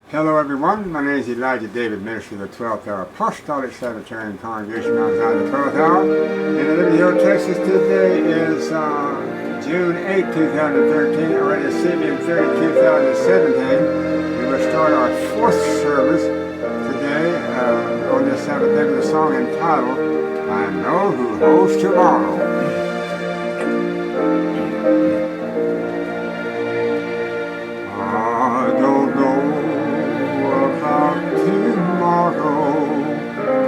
Hello everyone, my name is Elijah David, minister of the 12th Hour Apostolic Sabbatarian Congregation outside the 12th Hour. And the Liberty, Texas today is June 8, 2013, already Simeon 30, 2017. We will start our fourth service today on this Sabbath day with a song entitled, I Know Who Holds Tomorrow. I don't know about tomorrow,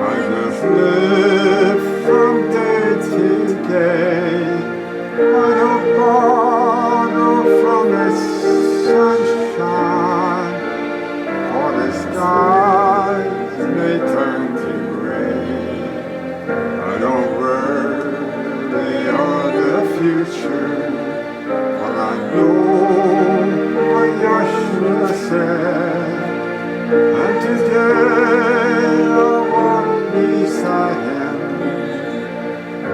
I just live from day to day. I don't borrow from the sunshine, for the skies may turn to gray. I don't worry of the future, for I know what Yahweh said. And today I walk beside him,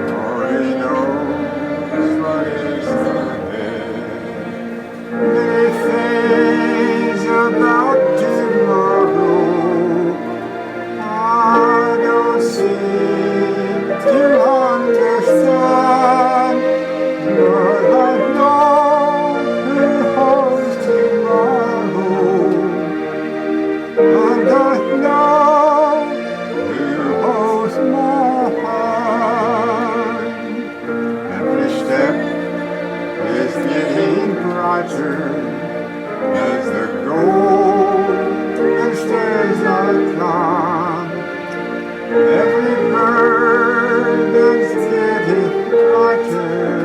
for he knows what is ahead. Many things about tomorrow I don't seem to understand, but I know who holds tomorrow. And I know who holds my hand. Every step is getting brighter as the golden stairs I climb. Every burden's getting lighter,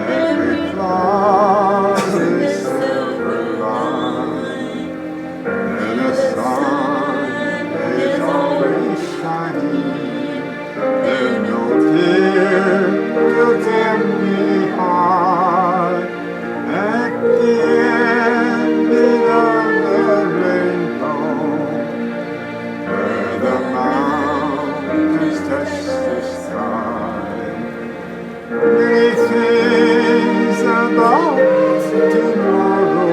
every cloud is silver lined. And the sun is always shining. There's no tear will dim me high. At the ending of the rainbow, where the mountains touch the sky. Many things about tomorrow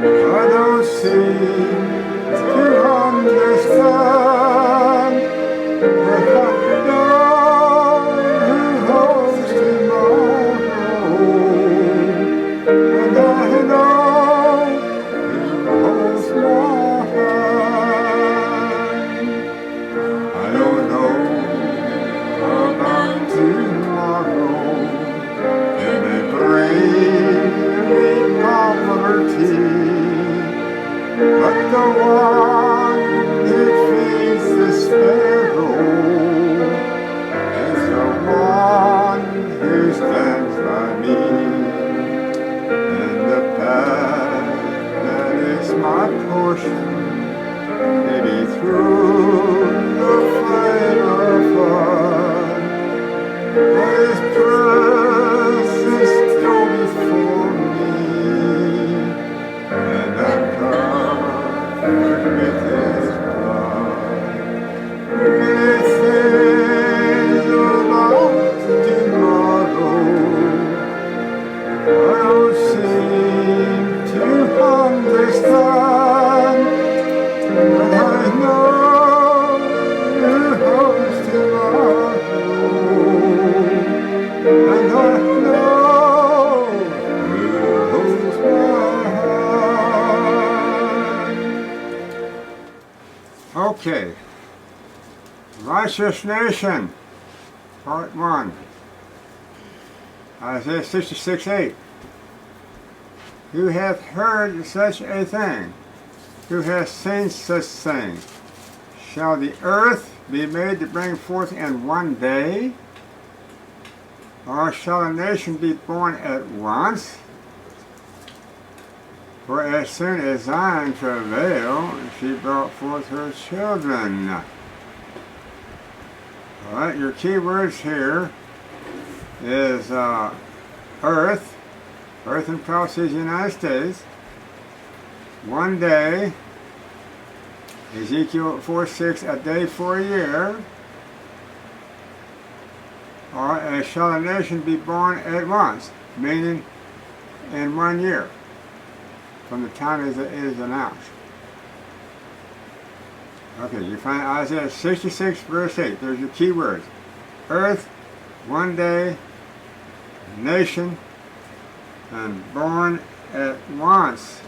I don't seem to understand, but I know who holds tomorrow, and I know who holds my hand. I don't know about tomorrow, it may bring me poverty, but the one who feeds the sparrow is the one who stands by me. And the path that is my portion, maybe through the flame of fire, but his presence go before me, and I'm covered with his blood. Many things about tomorrow I don't seem to understand, but I know who holds tomorrow, and I know who holds my hand. Okay, Righteous Nation, Part 1, Isaiah 66:8. Who hath heard such a thing? Who hath seen such things? Shall the earth be made to bring forth in one day? Or shall a nation be born at once? For as soon as Zion travailed, she brought forth her children. Alright, your key words here is earth. Earth in parentheses, United States. One day, Ezekiel 4:6, a day for a year. Or shall a nation be born at once, meaning in 1 year. from the time it is announced. Okay, you find Isaiah 66 verse 8. There's your key words. Earth, one day, nation, and born at once.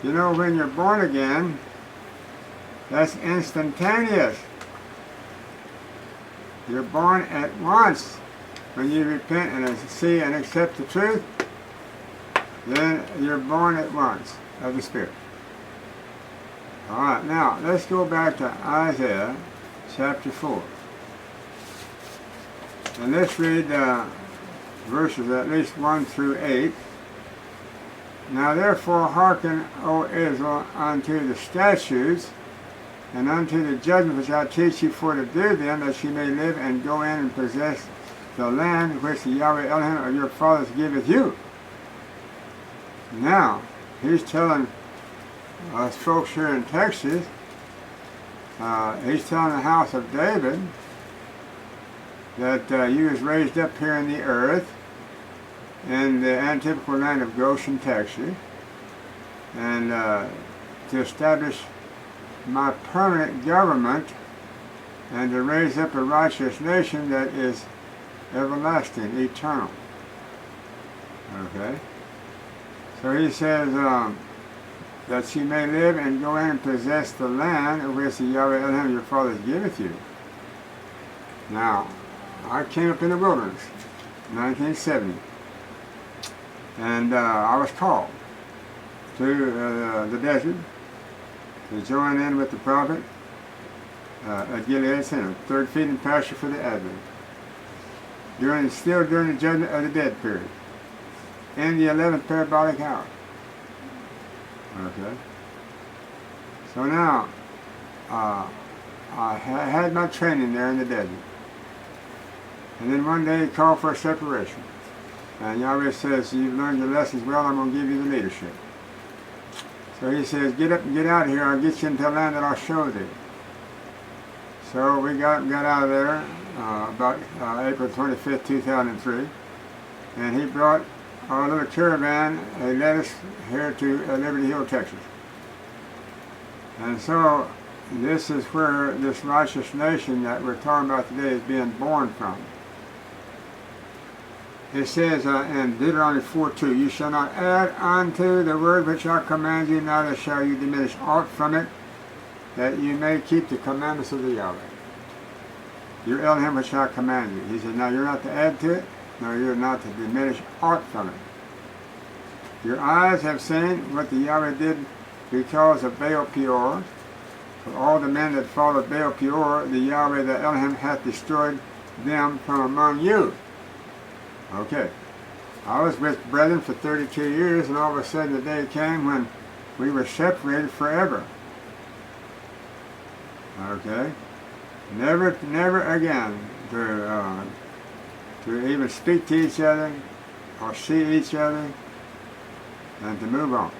You know, when you're born again, that's instantaneous. You're born at once. When you repent and see and accept the truth, then you're born at once of the Spirit. All right, now let's go back to Isaiah chapter 4. And let's read verses at least 1 through 8. Now therefore hearken, O Israel, unto the statutes and unto the judgment which I teach you for to do them, that ye may live and go in and possess the land which the Yahweh Elohim of your fathers giveth you. Now, he's telling us folks here in Texas, he's telling the house of David that you was raised up here in the earth in the antitypical land of Goshen, Texas, and to establish my permanent government and to raise up a righteous nation that is everlasting, eternal. Okay? So he says that ye may live and go in and possess the land of which the Yahweh Elohim your fathers giveth you. Now, I came up in the wilderness, 1970, and I was called to the desert to join in with the prophet at Gilead Center, third feeding pasture for the Advent, still during the judgment of the dead period, in the 11th parabolic hour. Okay. So now, I had my training there in the desert. And then one day he called for a separation. And Yahweh says, you've learned your lessons well, I'm going to give you the leadership. So he says, get up and get out of here, I'll get you into the land that I'll show thee. So we got out of there about April 25th, 2003. And he brought our little caravan, he led us here to Liberty Hill, Texas. And so this is where this righteous nation that we're talking about today is being born from. It says in Deuteronomy 4:2, you shall not add unto the word which I command you, neither shall you diminish aught from it, that you may keep the commandments of the Yahweh, your Elohim which I command you. He said, now you're not to add to it, no, you're not to diminish aught from it. Your eyes have seen what the Yahweh did because of Baal Peor. For all the men that followed Baal Peor, the Yahweh, the Elohim, hath destroyed them from among you. Okay. I was with brethren for 32 years, and all of a sudden the day came when we were separated forever. Okay. Never again to even speak to each other or see each other, and to move on.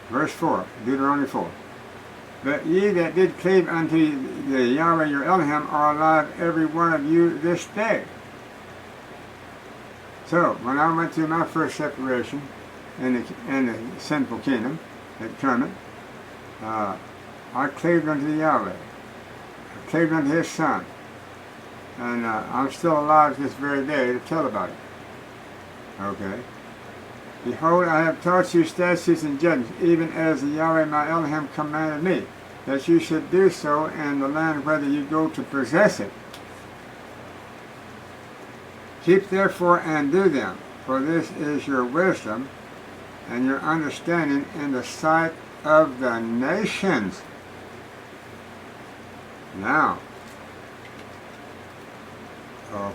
Verse 4, Deuteronomy 4. But ye that did cleave unto the Yahweh your Elohim are alive, every one of you, this day. So, when I went through my first separation in the sinful kingdom at Kermit, I cleaved unto the Yahweh. I cleaved unto His Son. And I'm still alive this very day to tell about it. Okay. Behold, I have taught you statutes and judgments, even as the Yahweh my Elohim commanded me, that you should do so in the land whether you go to possess it. Keep therefore and do them, for this is your wisdom and your understanding in the sight of the nations. Now,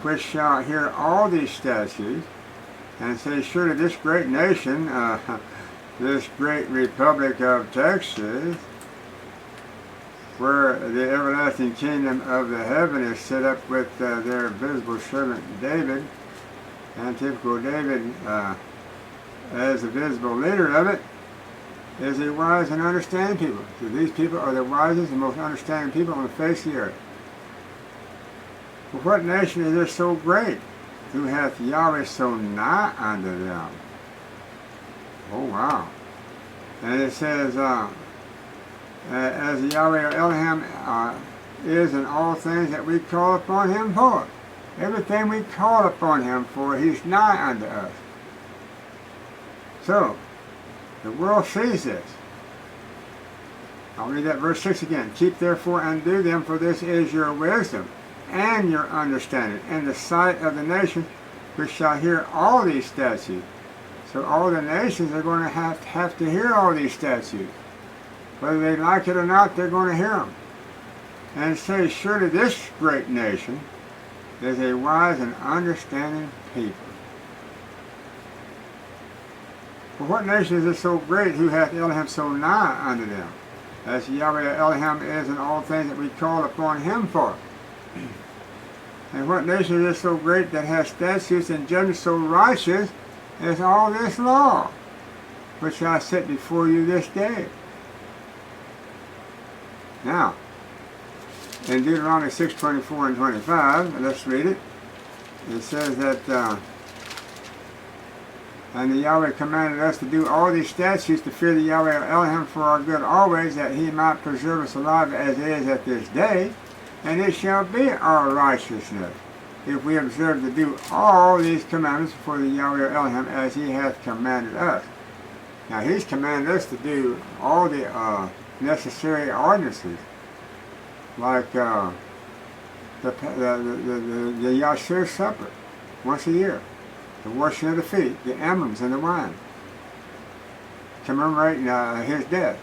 which shall hear all these statutes, and say, surely this great nation, this great republic of Texas, where the everlasting kingdom of the heaven is set up with their visible servant David, and typical David as the visible leader of it, is a wise and understanding people. So these people are the wisest and most understanding people on the face of the earth. But what nation is this so great, who hath Yahweh so nigh unto them? Oh, wow. And it says, as Yahweh Elohim is in all things that we call upon him for. Everything we call upon him for, he's nigh unto us. So, the world sees this. I'll read that verse 6 again. Keep therefore and do them, for this is your wisdom and your understanding in the sight of the nations, which shall hear all these statutes. So all the nations are going to have to hear all these statutes. Whether they like it or not, they're going to hear them. And it says, surely this great nation is a wise and understanding people. For what nation is it so great who hath Elohim so nigh unto them, as Yahweh Elohim is in all things that we call upon him for? And what nation is it so great that has statutes and judgments so righteous as all this law, which I set before you this day? Now, in Deuteronomy 6:24 and 25, let's read it. It says that, and the Yahweh commanded us to do all these statutes to fear the Yahweh Elohim for our good always, that he might preserve us alive as it is at this day. And it shall be our righteousness, if we observe to do all these commandments before the Yahweh Elohim as he hath commanded us. Now he's commanded us to do all the necessary ordinances, like the Yahshua supper, once a year, the washing of the feet, the emblems and the wine, commemorating his death,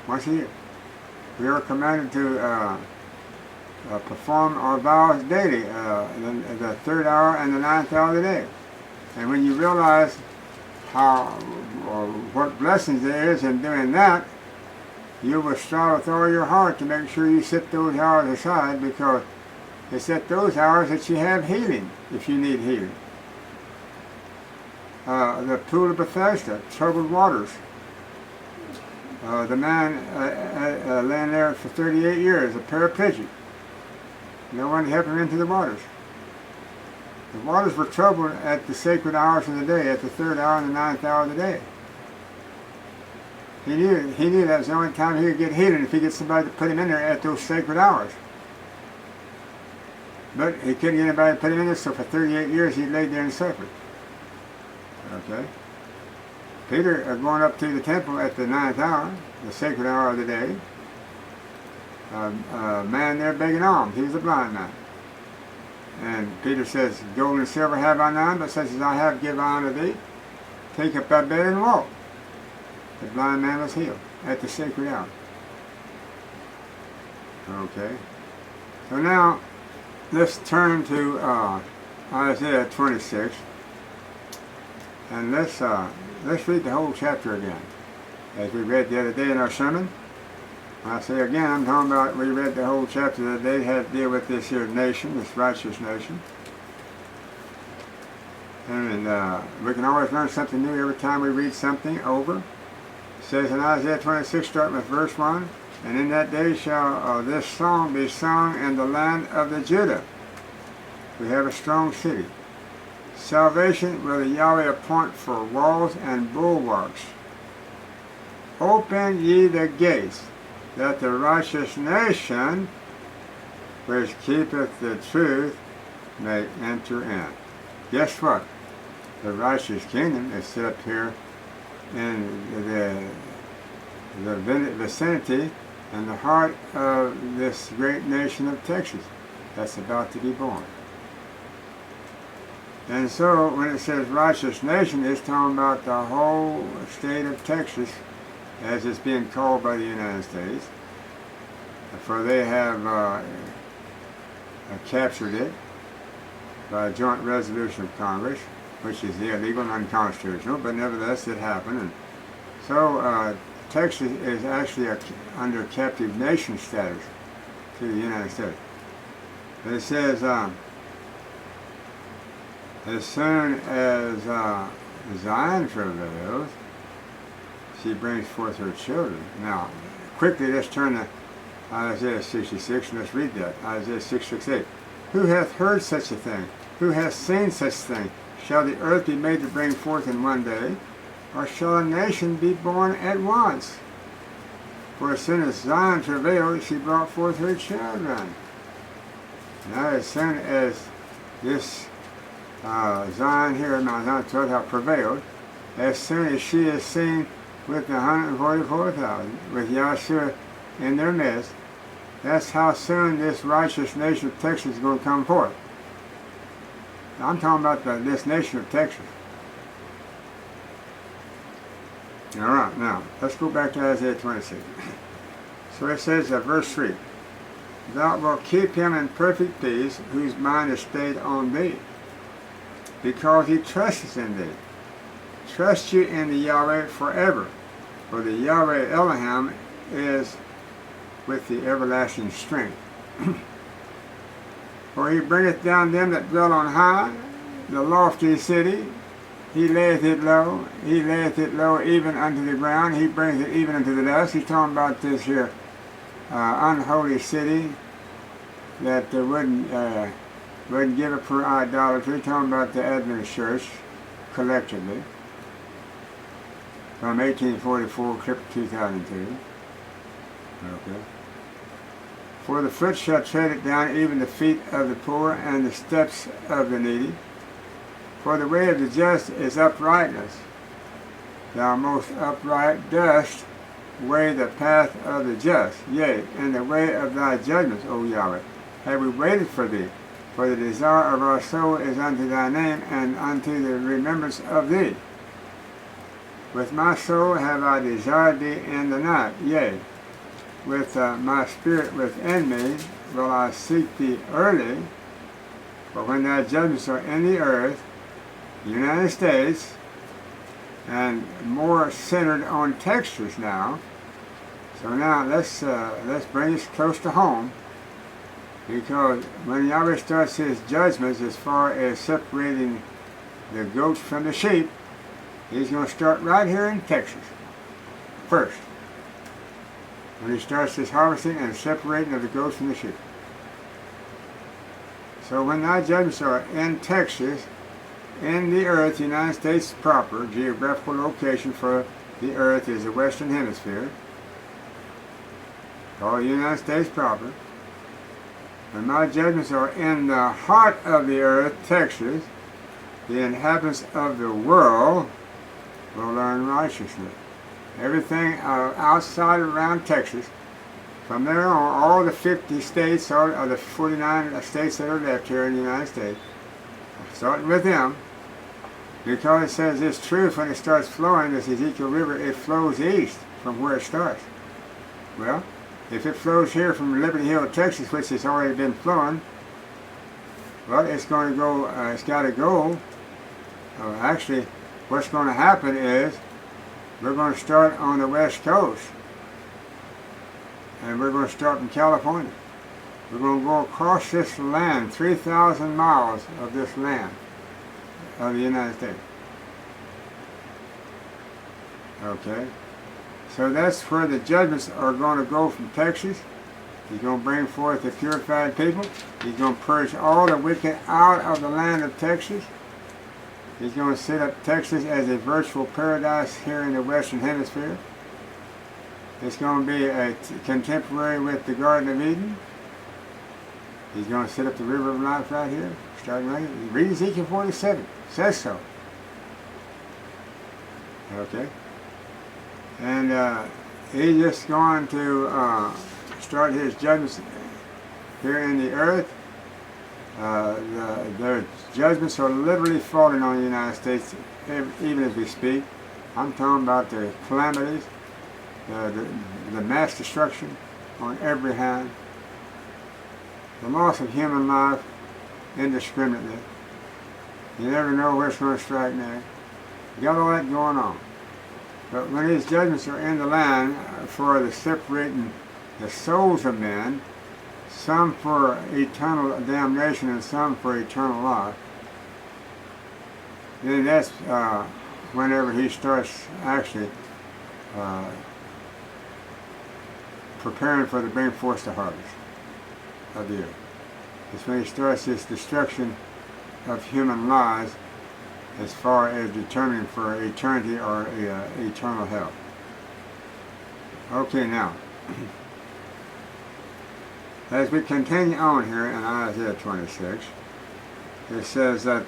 once a year. We are commanded to perform our vows daily, the 3rd hour and the 9th hour of the day. And when you realize what blessings there is in doing that, you will strive with all your heart to make sure you set those hours aside, because it's at those hours that you have healing, if you need healing. The pool of Bethesda, troubled waters. The man laying there for 38 years, a paraplegic. No one helped him into the waters. The waters were troubled at the sacred hours of the day, at the 3rd hour and the 9th hour of the day. He knew that was the only time he could get healing, if he get somebody to put him in there at those sacred hours. But he couldn't get anybody to put him in there, so for 38 years he laid there and suffered. Okay? Peter going up to the temple at the 9th hour, the sacred hour of the day. A man there begging alms. He was a blind man. And Peter says, gold and silver have I none, but such as I have give I unto thee. Take up thy bed and walk. The blind man was healed at the sacred hour. Okay. So now, let's turn to Isaiah 26. And let's read the whole chapter again, as we read the other day in our sermon. I say again, I'm talking about, we read the whole chapter that they had to deal with this here nation, this righteous nation. And we can always learn something new every time we read something over. It says in Isaiah 26, starting with verse 1, and in that day shall this song be sung in the land of the Judah. We have a strong city. Salvation will the Yahweh appoint for walls and bulwarks. Open ye the gates, that the righteous nation, which keepeth the truth, may enter in. Guess what? The righteous kingdom is set up here in the vicinity and the heart of this great nation of Texas that's about to be born. And so when it says righteous nation, it's talking about the whole state of Texas, as it's being called by the United States, for they have captured it by a joint resolution of Congress, which is illegal and unconstitutional, but nevertheless it happened. And so Texas is actually under captive nation status to the United States. But it says, as soon as Zion travails, she brings forth her children. Now, quickly, let's turn to Isaiah 66, and let's read that. Isaiah 6:6-8. Who hath heard such a thing? Who hath seen such a thing? Shall the earth be made to bring forth in one day? or shall a nation be born at once? For as soon as Zion travailed, she brought forth her children. Now as soon as this Zion here, Mount Zion 12 prevailed, as soon as she is seen with the 144,000, with Yahshua in their midst, that's how soon this righteous nation of Texas is going to come forth. Now, I'm talking about this nation of Texas. All right, now, let's go back to Isaiah 26. So it says, verse 3, Thou wilt keep him in perfect peace, whose mind is stayed on thee, because he trusteth in thee. Trust you in the Yahweh forever, for the Yahweh Elohim is with the everlasting strength. For he bringeth down them that dwell on high, the lofty city. He layeth it low even unto the ground. He brings it even unto the dust. He's talking about this here unholy city that wouldn't give up for idolatry. He's talking about the Adventist church collectively from 1844 clip 2002. Okay. For the foot shall tread it down, even the feet of the poor, and the steps of the needy. For the way of the just is uprightness. Thou most upright dost weigh the path of the just. Yea, in the way of thy judgments, O Yahweh, have we waited for thee. For the desire of our soul is unto thy name, and unto the remembrance of thee. With my soul have I desired thee in the night. Yea, with my spirit within me will I seek thee early. For when thy judgments are in the earth, the United States, and more centered on Texas now. So now let's bring this close to home, because when Yahweh starts his judgments as far as separating the goats from the sheep, he's going to start right here in Texas first, when he starts his harvesting and separating of the goats from the sheep. So when thy judgments are in Texas, in the earth, the United States proper, geographical location for the earth is the Western Hemisphere, called the United States proper. When my judgments are in the heart of the earth, Texas, the inhabitants of the world will learn righteousness. Everything outside around Texas, from there on, all the 50 states, or the 49 states that are left here in the United States, starting with them, because it says this truth, when it starts flowing, this Ezekiel River, it flows east from where it starts. Well, if it flows here from Liberty Hill, Texas, which has already been flowing, well, it's going to go, it's got to go. Actually, what's going to happen is, we're going to start on the west coast, and we're going to start from California. We're going to go across this land, 3,000 miles of this land of the United States. Okay, so that's where the judgments are going to go from Texas. He's going to bring forth the purified people. He's going to purge all the wicked out of the land of Texas. He's going to set up Texas as a virtual paradise here in the Western Hemisphere. It's going to be a contemporary with the Garden of Eden. He's going to set up the river of life right here, starting right here. Read Ezekiel 47. It says so. Okay. And he's just going to start his judgments here in the earth. Their judgments are literally falling on the United States, even as we speak. I'm talking about the calamities, the mass destruction on every hand, the loss of human life indiscriminately. You never know where it's going to strike next. You got all that going on. But when these judgments are in the land for the separating the souls of men, some for eternal damnation and some for eternal life, then that's whenever he starts actually preparing for the bring forth the harvest of the earth. It's when he starts this destruction of human lives as far as determining for eternity or eternal hell. Okay, now, as we continue on here in Isaiah 26, it says that,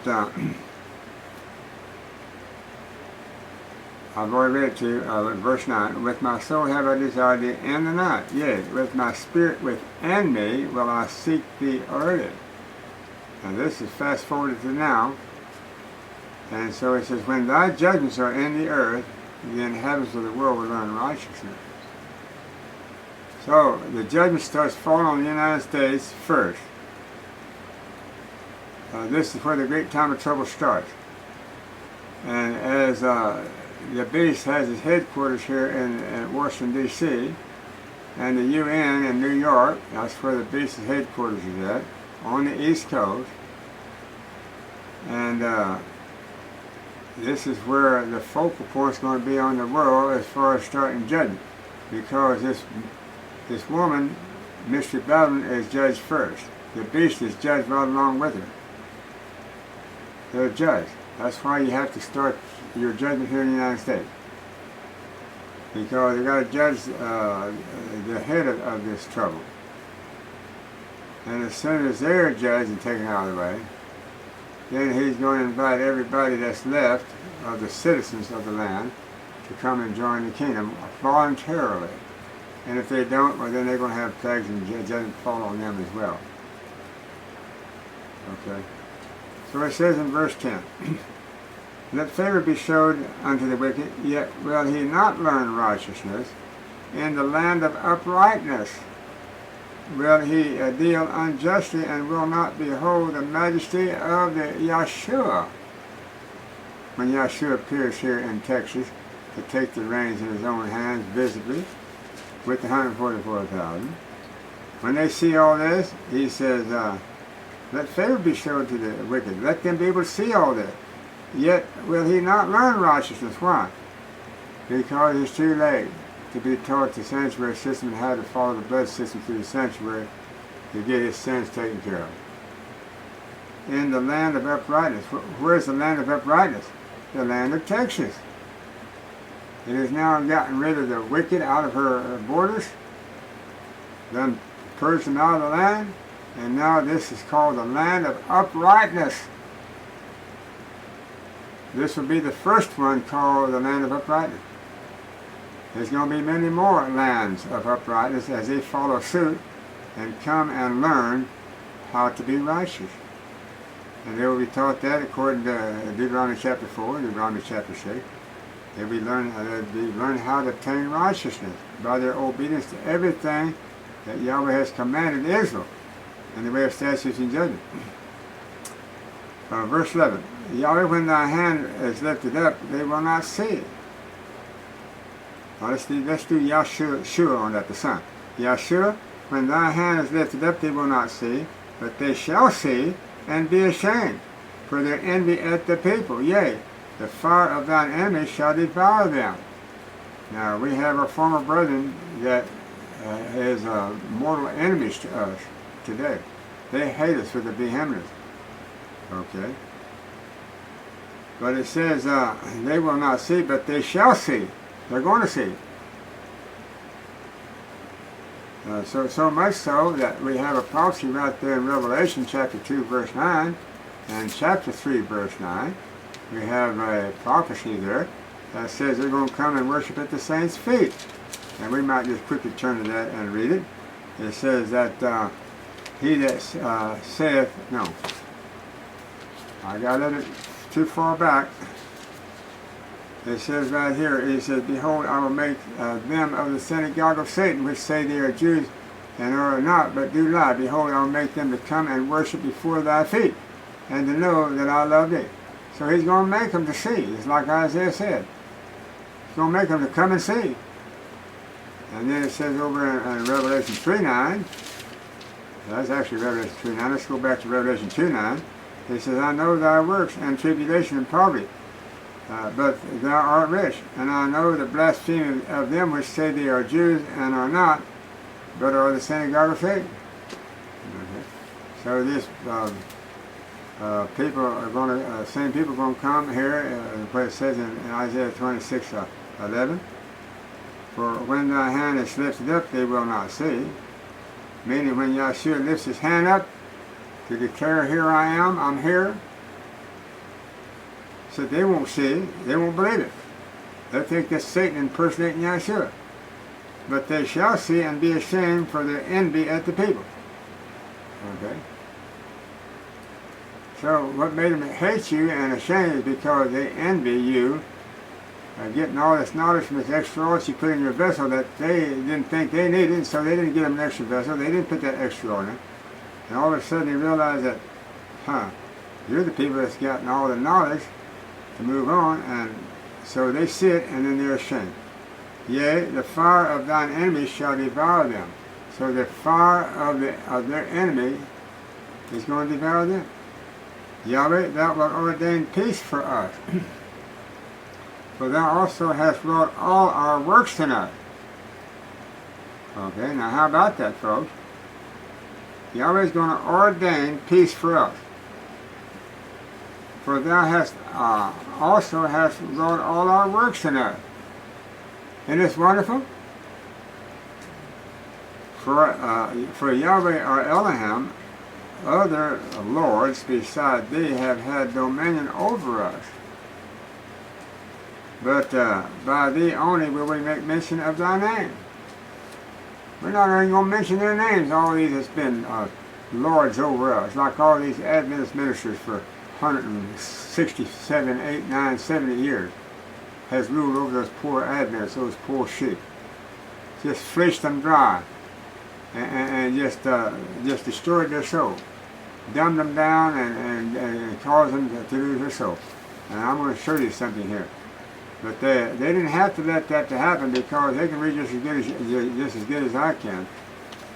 I've already read it to you, verse 9, with my soul have I desired thee in the night, yea, with my spirit within me will I seek thee early. Now this is fast forwarded to now, and so it says, when thy judgments are in the earth, the inhabitants of the world will learn righteousness. So the judgment starts falling on the United States first. This is where the great time of trouble starts. And as the beast has its headquarters here in Washington, D.C., and the UN in New York, that's where the beast's headquarters is at, on the East Coast. And this is where the focal point is going to be on the world as far as starting judgment. Because this woman, Mystery Babylon, is judged first. The beast is judged right along with her. They're judged. That's why you have to start your judgment here in the United States. Because you got to judge the head of this trouble. And as soon as they're judged and taken out of the way, then he's going to invite everybody that's left of the citizens of the land to come and join the kingdom voluntarily. And if they don't, well, then they're going to have plagues and judgment fall on them as well. Okay. So it says in verse 10, let favor be showed unto the wicked, yet will he not learn righteousness. In the land of uprightness will he deal unjustly, and will not behold the majesty of the Yahshua. When Yahshua appears here in Texas to take the reins in his own hands visibly with the 144,000, when they see all this, he says, let favor be shown to the wicked. Let them be able to see all this. Yet will he not learn righteousness. Why? Because it's too late to be taught the sanctuary system and how to follow the blood system through the sanctuary to get his sins taken care of. In the land of uprightness. Where's the land of uprightness? The land of Texas. It has now gotten rid of the wicked out of her borders, then purged them out of the land, and now this is called the land of uprightness. This will be the first one called the land of uprightness. There's going to be many more lands of uprightness as they follow suit and come and learn how to be righteous. And they will be taught that according to Deuteronomy chapter 4, Deuteronomy chapter 6. They'll be learning how to obtain righteousness by their obedience to everything that Yahweh has commanded Israel in the way of statutes and judgment. Verse 11, Yahweh, when thy hand is lifted up, they will not see. Now let's do Yahshua on that, the Son. Yahshua, when thy hand is lifted up, they will not see, but they shall see and be ashamed for their envy at the people. Yea, the fire of thine enemies shall devour them. Now we have our former brethren that is mortal enemies to us today. They hate us for the behemoths. Okay. But it says they will not see, but they shall see. They're going to see. So much so that we have a prophecy right there in Revelation chapter 2 verse 9 and chapter 3 verse 9. We have a prophecy there that says they're going to come and worship at the saints' feet. And we might just quickly turn to that and read it. It says that he that saith, no, I got it too far back. It says right here, it says, behold, I will make them of the synagogue of Satan, which say they are Jews and are not, but do lie. Behold, I will make them to come and worship before thy feet, and to know that I love thee. So he's going to make them to see. It's like Isaiah said. He's going to make them to come and see. And then it says over in Revelation 3:9, that's actually Revelation 3:9. Let's go back to Revelation 2:9. It says, I know thy works and tribulation and poverty, but thou art rich, and I know the blasphemy of them which say they are Jews and are not, but are the synagogue of Satan. Okay. So this people are going to, same people are going to come here, what it says in Isaiah 26:11. For when thy hand is lifted up, they will not see. Meaning when Yahshua lifts his hand up to declare, here I am, I'm here. So they won't see, they won't believe it. They'll think that's Satan impersonating Yahshua. But they shall see and be ashamed for their envy at the people. Okay? So what made them hate you and ashamed is because they envy you, getting all this knowledge from this extra oil you put in your vessel that they didn't think they needed, so they didn't give them an extra vessel. They didn't put that extra oil in. And all of a sudden they realize that, you're the people that's gotten all the knowledge to move on, and so they see it and then they're ashamed. Yea, the fire of thine enemies shall devour them. So the fire of their enemy is going to devour them. Yahweh, thou wilt ordain peace for us. For thou also hast wrought all our works tonight. Okay, now how about that, folks? Yahweh is going to ordain peace for us. For thou hast also hast wrought all our works tonight. Isn't this wonderful? For Yahweh or Elohim, other lords beside thee have had dominion over us. But by thee only will we make mention of thy name. We're not even going to mention their names. All these has been lords over us, like all these Adventist ministers for 167, 8, 9, 70 years has ruled over those poor Adventists, those poor sheep. Just fleeched them dry and just destroyed their soul. Dumbed them down and caused them to lose their soul. And I'm going to show you something here. But they didn't have to let that to happen because they can read just as good as I can.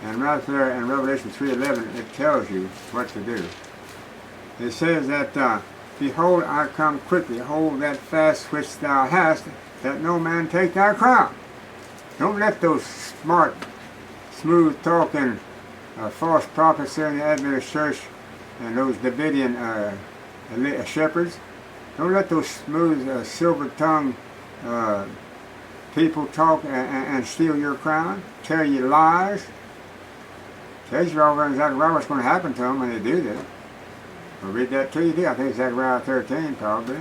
And right there in Revelation 3:11, it tells you what to do. It says that, behold, I come quickly. Hold that fast which thou hast, that no man take thy crown. Don't let those smart, smooth-talking false prophets there in the Adventist church and those Davidian shepherds, don't let those smooth, silver-tongued people talk and steal your crown, tell you lies. Tells you all exactly what's going to happen to them when they do this. We'll read that to you. I think it's Zechariah 13, probably.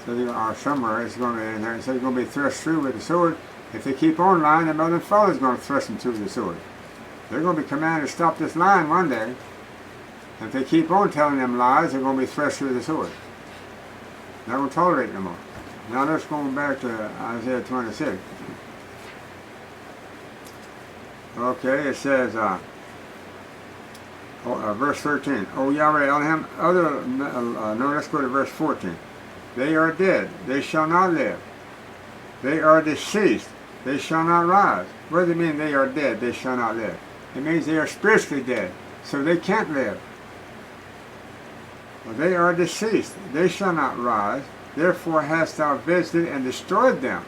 So or somewhere it's going to be in there. It says it's going to be thrust through with the sword. If they keep on lying, their mother and father's going to thrust them through with the sword. They're going to be commanded to stop this lying one day. If they keep on telling them lies, they're going to be thrust through the sword. Not going to tolerate it no more. Now let's go back to Isaiah 26. Okay, it says, verse 13. O Yahweh Elohim, let's go to verse 14. They are dead, they shall not live. They are deceased, they shall not rise. What does it mean they are dead, they shall not live? It means they are spiritually dead, so they can't live. Well, they are deceased, they shall not rise. Therefore hast thou visited and destroyed them,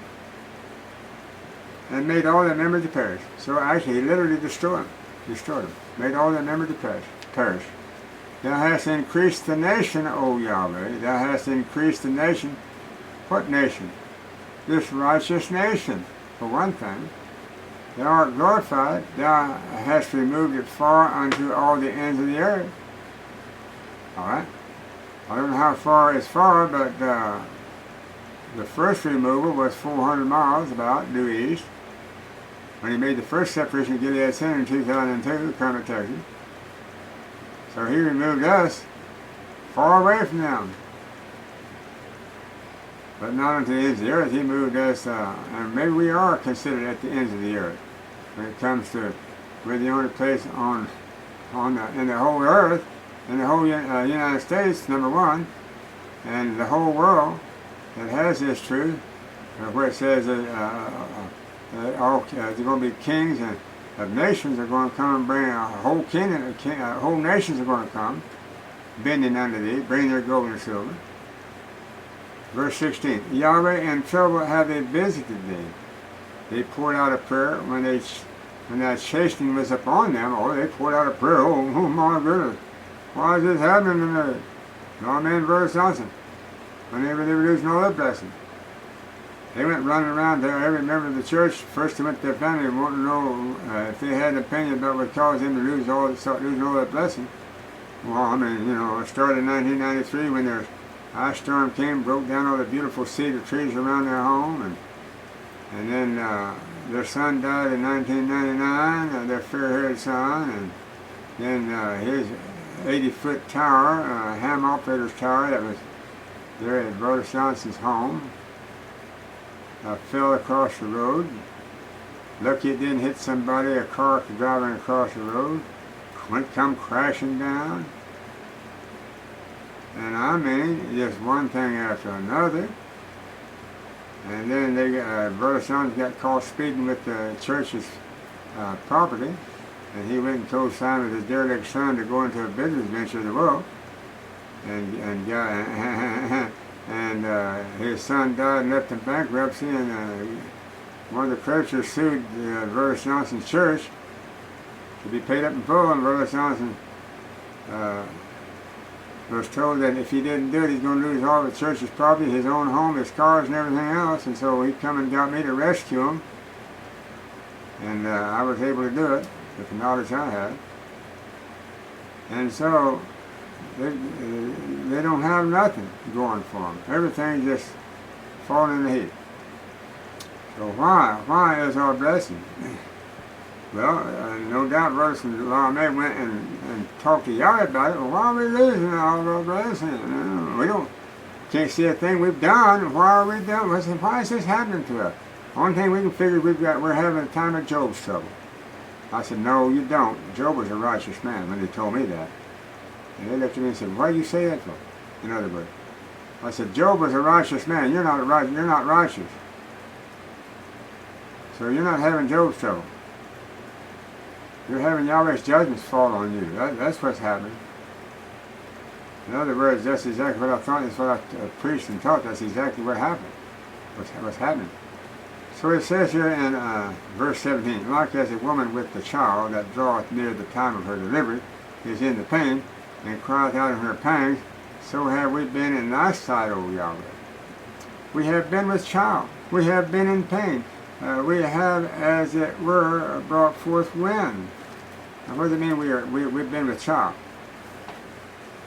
and made all their memory to perish. So actually, he literally destroyed them. Made all their memory to perish. Thou hast increased the nation, O Yahweh. Thou hast increased the nation. What nation? This righteous nation, for one thing. Thou art glorified. Thou hast removed it far unto all the ends of the earth. All right? I don't know how far is far, but the first removal was 400 miles about due east. When he made the first separation of Gilead Center in 2002, Kermit, Texas. So he removed us far away from them. But not unto the ends of the earth. He moved us, and maybe we are considered at the ends of the earth. When it comes to, we're the only place in the whole earth, in the whole United States, number one, and the whole world that has this truth, where it says that they're going to be kings and of nations are going to come and bring a whole kingdom, whole nations are going to come, bending unto thee, bring their gold and silver. Verse 16, Yahweh, in trouble have they visited thee. They poured out a prayer when that chastening was upon them. Oh, they poured out a prayer. Oh my goodness. Why is this happening today? No man, Brother Johnson. Whenever they were losing all their blessings. They went running around to every member of the church. First they went to their family and wanted to know if they had an opinion about what caused them to start losing all their blessings. Well, I mean, you know, it started in 1993 when their ice storm came, broke down all the beautiful cedar trees around their home, and then their son died in 1999, their fair-haired son, and then his 80-foot tower, ham operator's tower that was there at Brother Johnson's home, fell across the road. Lucky it didn't hit somebody, a car driving across the road. Come crashing down. And I mean, just one thing after another. And then Brother Johnson got caught speeding with the church's property. And he went and told Simon, his derelict son, to go into a business venture in the world. And his son died and left in bankruptcy, and one of the creditors sued Brother Johnson's church to be paid up in full, and Brother Johnson was told that if he didn't do it, he's going to lose all the church's property, his own home, his cars, and everything else. And so he come and got me to rescue him, and I was able to do it with the knowledge I had. And so they don't have nothing going for them. Everything's just falling in the heap. So why is our blessing? Well, no doubt Brother Lamé went and talked to Yahweh about it. Well, why are we losing all of our blessing? We can't see a thing we've done. Why are we doing? Why is this happening to us? Only thing we can figure we're having a time of Job's trouble. I said, no, you don't. Job was a righteous man when they told me that. And they looked at me and said, why do you say that for? In other words, I said, Job was a righteous man. You're not righteous. So you're not having Job's trouble. You're having Yahweh's judgments fall on you. That's what's happening. In other words, that's exactly what I thought. That's what I preached and taught. That's exactly what happened. What's happening. So it says here in verse 17, like as a woman with the child that draweth near the time of her delivery is in the pain, and crieth out in her pangs, so have we been in thy sight, O Yahweh. We have been with child. We have been in pain. We have, as it were, brought forth wind. Now, what does it mean we've been with child?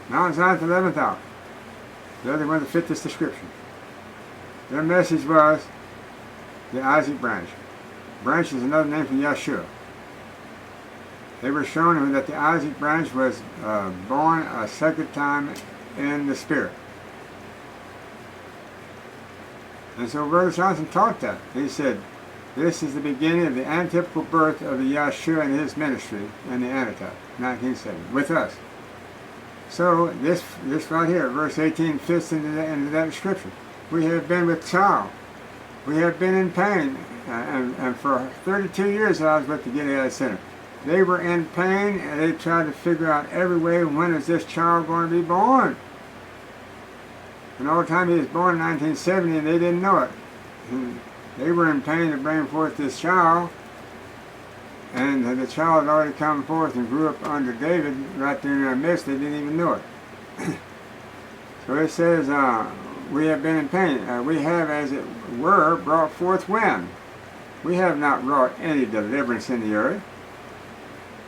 Mount Zion's 11th hour. The other one that fit this description. Their message was the Isaac branch. Branch is another name for Yeshua. They were showing him that the Isaac branch was born a second time in the Spirit. And so Brother Johnson taught that. He said, this is the beginning of the antitypical birth of the Yeshua and his ministry in the Antitype, 1970, with us. So this right here, verse 18, fits into that description. We have been with child. We have been in pain. And for 32 years I was with the Gilead Center. They were in pain, and they tried to figure out every way, when is this child going to be born? And all the time he was born in 1970, and they didn't know it. And they were in pain to bring forth this child, and the child had already come forth and grew up under David right there in their midst. They didn't even know it. So it says, we have been in pain. We have, as it were, brought forth wind. We have not wrought any deliverance in the earth.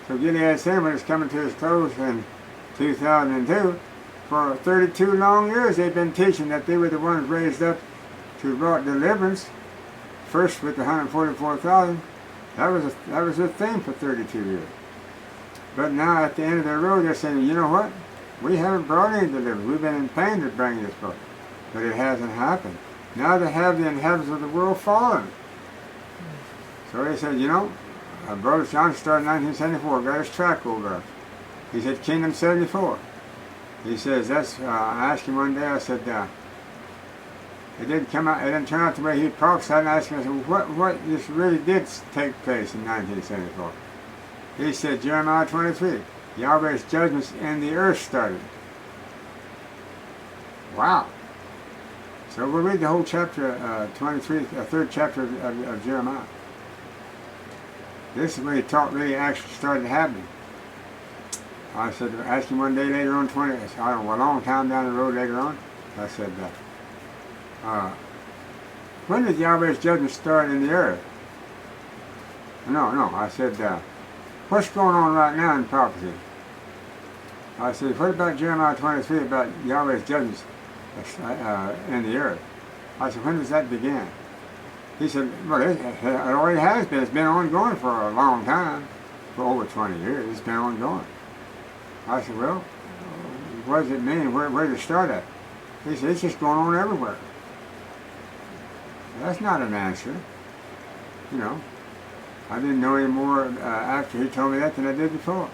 So Gilead Center is coming to its close in 2002. For 32 long years they've been teaching that they were the ones raised up to brought deliverance. First with the 144,000. That was their thing for 32 years. But now at the end of their road they're saying, you know what? We haven't brought any deliverance. We've been in pain to bring this book. But it hasn't happened. Now they have the inhabitants of the world fallen. So they said, you know, Brother John started in 1974, got his track over. He said, Kingdom 74. He says, I asked him one day, I said, it didn't turn out the way he prophesied, and I asked him, I said, what this really did take place in 1974? He said, Jeremiah 23, Yahweh's judgments in the earth started. Wow. So we'll read the whole chapter 23, third chapter of Jeremiah. This is when he taught really actually started happening. I said, asked him one day later on, I don't know, a long time down the road later on, I said, when did Yahweh's judgment start in the earth? No, I said, what's going on right now in prophecy? I said, what about Jeremiah 23 about Yahweh's judgments in the earth? I said, when does that begin? He said, well, it already has been. It's been ongoing for a long time, for over 20 years. It's been ongoing. I said, well, what does it mean? Where does it start at? He said, it's just going on everywhere. That's not an answer. You know, I didn't know any more after he told me that than I did before.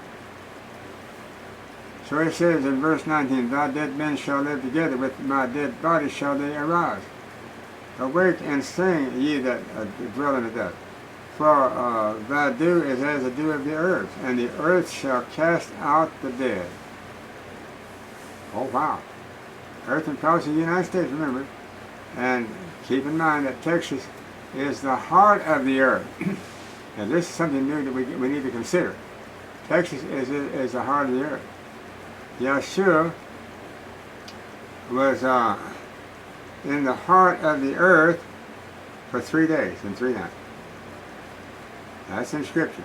So it says in verse 19, thy dead men shall live together, with my dead body shall they arise. Awake and sing, ye that dwell in the depth. For thy dew is as the dew of the earth, and the earth shall cast out the dead. Oh, wow. Earth and prophecy of the United States, remember. And keep in mind that Texas is the heart of the earth. And this is something new that we need to consider. Texas is the heart of the earth. Yahshua was in the heart of the earth for 3 days and 3 nights. That's in Scripture.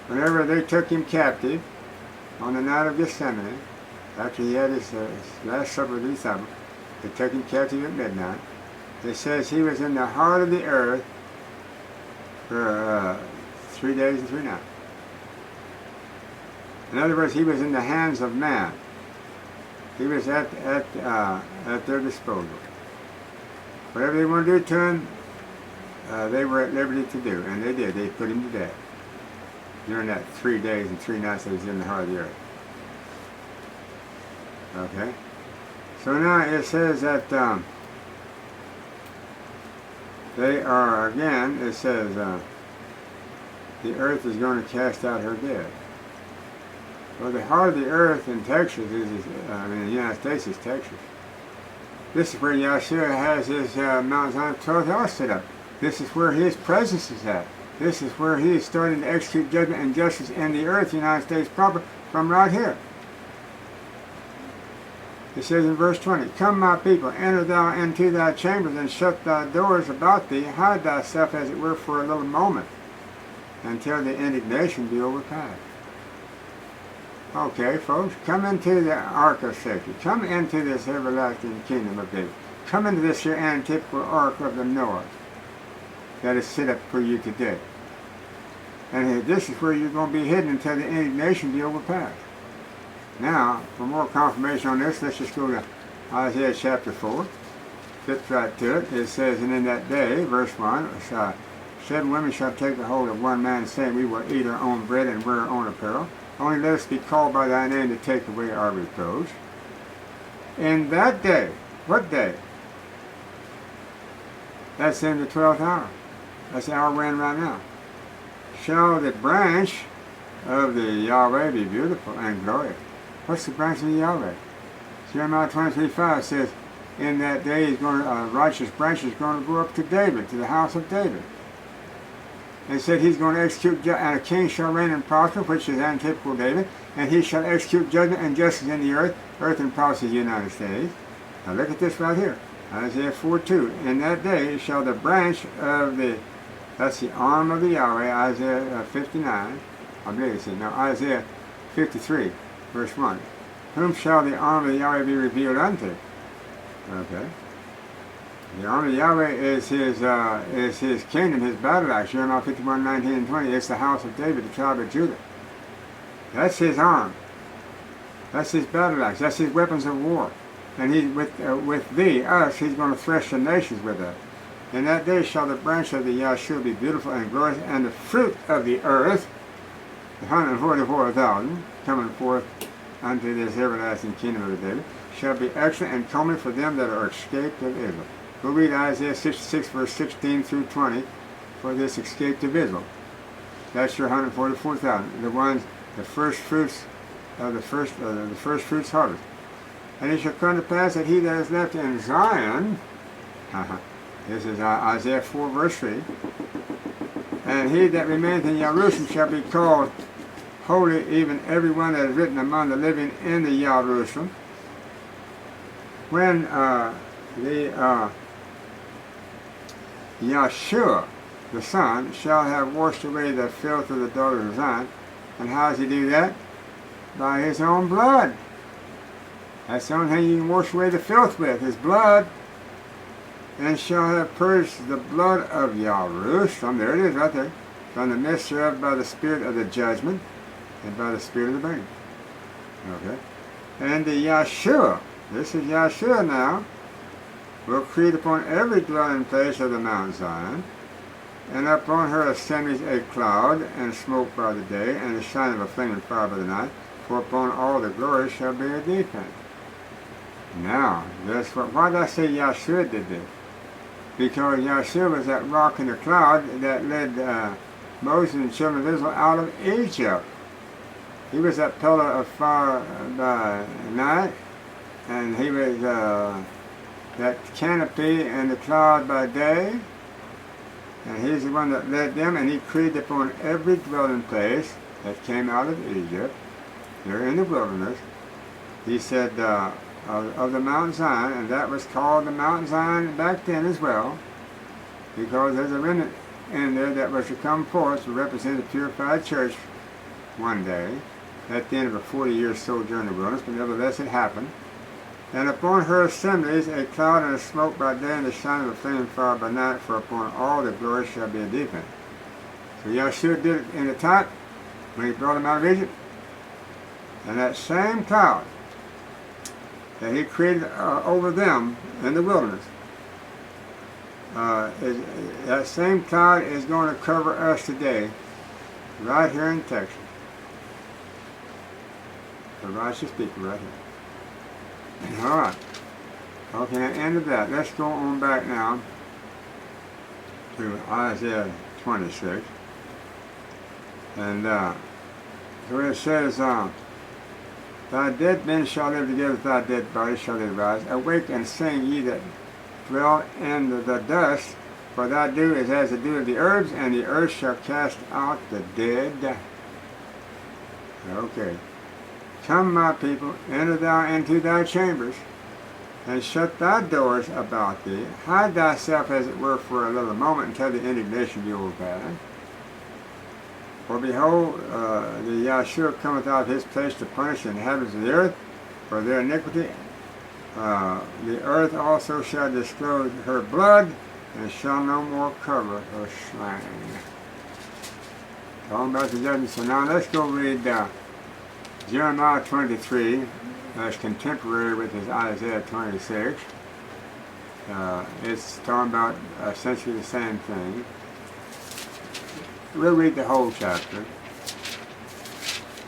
Whenever they took him captive on the night of Gethsemane, after he had his last supper with the disciples, they took him captive at midnight. It says he was in the heart of the earth for 3 days and 3 nights. In other words, he was in the hands of man. He was at their disposal. Whatever they wanted to do to him, they were at liberty to do, and they did. They put him to death during that 3 days and 3 nights that he was in the heart of the earth. Okay? So now it says that they are, again, it says the earth is going to cast out her dead. Well, the heart of the earth in Texas in the United States is Texas. This is where Yahshua has his Mount Zion 12th hour set up. This is where his presence is at. This is where he is starting to execute judgment and justice in the earth, United States proper, from right here. It says in verse 20, come, my people, enter thou into thy chambers, and shut thy doors about thee, hide thyself as it were for a little moment, until the indignation be overpassed. Okay, folks, come into the ark of safety. Come into this everlasting kingdom of David. Come into this here antipodal ark of the Noah that is set up for you today. And this is where you're going to be hidden until the indignation be overpassed. Now, for more confirmation on this, let's just go to Isaiah chapter 4. Fits right to it. It says, and in that day, verse 1, 7 women shall take the hold of one man, saying, we will eat our own bread and wear our own apparel. Only let us be called by thy name to take away our reproach. In that day, what day? That's in the 12th hour. That's the hour we're in right now. Shall the branch of the Yahweh be beautiful and glorious? What's the branch of the Yahweh? Jeremiah 23:5 says, in that day a righteous branch is going to go up to David, to the house of David. It said he's going to execute, and a king shall reign and prosper, which is antipodal David, and he shall execute judgment and justice in the earth and prosper the United States. Now look at this right here, Isaiah 4:2. In that day shall the branch of that's the arm of the Yahweh, Isaiah 59, I believe it says, no, Isaiah 53, verse 1. Whom shall the arm of the Yahweh be revealed unto? Okay. The arm of Yahweh is his kingdom, his battle axe. Jeremiah 51:19 and 20. It's the house of David, the tribe of Judah. That's his arm. That's his battle axe. That's his weapons of war. And he, with thee, us, he's going to thresh the nations with us. In that day shall the branch of the Yahshua be beautiful and glorious, and the fruit of the earth, the 144,000, coming forth unto this everlasting kingdom of David, shall be excellent and comely for them that are escaped of Israel. Go read Isaiah 66, verse 16 through 20 for this escaped of Israel. That's your 144,000, the ones, the first fruits of the first fruits harvest. And it shall come to pass that he that is left in Zion, this is Isaiah 4, verse 3, and he that remaineth in Jerusalem shall be called holy, even every one that is written among the living in the Jerusalem. When Yahshua, the Son, shall have washed away the filth of the daughters of Zion. And how does he do that? By his own blood. That's the only thing you can wash away the filth with, his blood. And shall have purged the blood of Jerusalem, there it is right there, from the midst thereof by the spirit of the judgment and by the spirit of the burning. Okay? And the Yahshua, this is Yahshua now, will create upon every dwelling place of the Mount Zion, and upon her assemblies a cloud, and smoke by the day, and the shine of a flaming fire by the night, for upon all the glory shall be a defense. Now, that's why did I say Yahshua did this? Because Yahshua was that rock in the cloud that led Moses and the children of Israel out of Egypt. He was that pillar of fire by night, and he was that canopy and the cloud by day, and he's the one that led them, and he created upon every dwelling place that came out of Egypt. They're in the wilderness. He said of the Mount Zion, and that was called the Mount Zion back then as well, because there's a remnant in there that was to come forth to represent the purified church one day at the end of a 40-year sojourn in the wilderness, but nevertheless it happened. And upon her assemblies a cloud and a smoke by day, and the shine of a flaming fire by night, for upon all the glory shall be a defense. So Yahshua did it in the type when he brought them out of Egypt. And that same cloud that he created over them in the wilderness, that same cloud is going to cover us today, right here in Texas. The righteous people right here. All right. Okay, end of that. Let's go on back now to Isaiah 26. And so it says, thy dead men shall live together with thy dead body shall they rise. Awake and sing, ye that dwell in the dust, for thy dew is as the dew of the herbs, and the earth shall cast out the dead. Okay. Come, my people, enter thou into thy chambers, and shut thy doors about thee. Hide thyself, as it were, for a little moment, until the indignation be overpast. For behold, the Yahshua cometh out of his place to punish the inhabitants of the earth for their iniquity. The earth also shall disclose her blood, and shall no more cover her slain. Talking about the judgment. So now let's go read Jeremiah 23, that's contemporary with his Isaiah 26. It's talking about essentially the same thing. We'll read the whole chapter.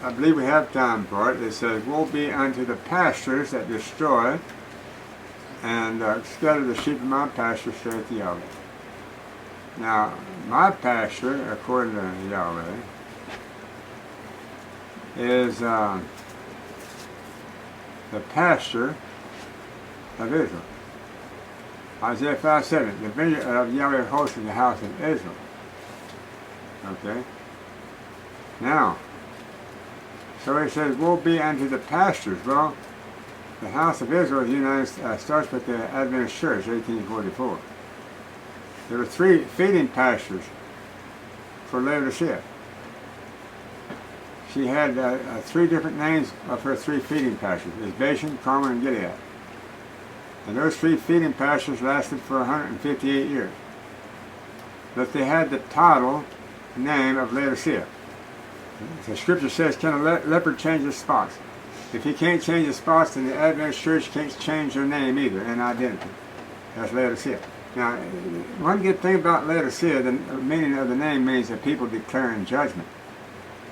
I believe we have time for it. It says, woe be unto the pastors that destroy and scatter the sheep of my pasture, saith Yahweh. Now, my pasture, according to Yahweh, is the pasture of Israel. Isaiah 5:7, the vineyard of Yahweh hosts in the house of Israel. Okay? Now, so it says, woe be unto the pastors. Well, the house of Israel, starts with the Adventist Church, 1844. There were 3 feeding pastures for Laodicea. She had 3 different names of her 3 feeding pastures: Bashan, Carmel, and Gilead. And those 3 feeding pastures lasted for 158 years. But they had the title name of Laodicea. The scripture says, can a leopard change his spots? If he can't change his spots, then the Adventist Church can't change their name either, and identity. That's Laodicea. Now, one good thing about Laodicea, the meaning of the name means that people declaring judgment.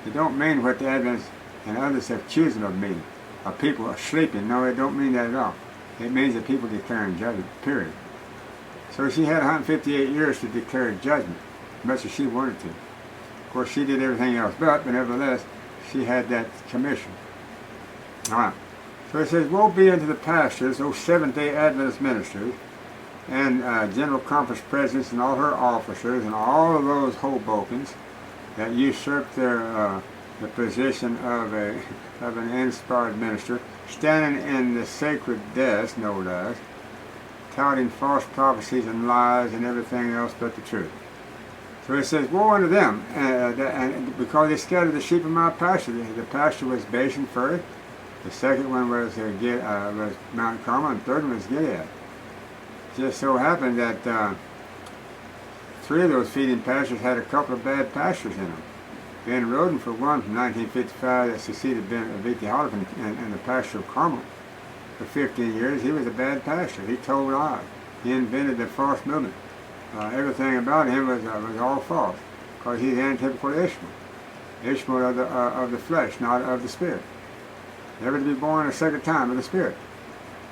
It don't mean what the Adventists and others have accused them of meaning. Of people are sleeping. No, it don't mean that at all. It means that people declaring judgment, period. So she had 158 years to declare judgment, much as she wanted to. Of course, she did everything else, but nevertheless, she had that commission. All right. So it says, woe be unto the pastors, those Seventh-day Adventist ministers, and General Conference presidents, and all her officers, and all of those Hobokans that usurped their the position of an inspired minister, standing in the sacred desk, no less, touting false prophecies and lies and everything else but the truth. So it says, woe unto them, and because they scattered the sheep of my pasture. The pasture was Bashan first, the second one was Mount Carmel, and the third one was Gilead. It just so happened that 3 of those feeding pastures had a couple of bad pastures in them. Ben Roden, for one, from 1955, that succeeded V.T. Holliff in the pasture of Carmel. For 15 years, he was a bad pastor. He told lies. He invented the false movement. Everything about him was all false, because he's antithetical to Ishmael. Ishmael of the flesh, not of the spirit. Never to be born a second time of the spirit.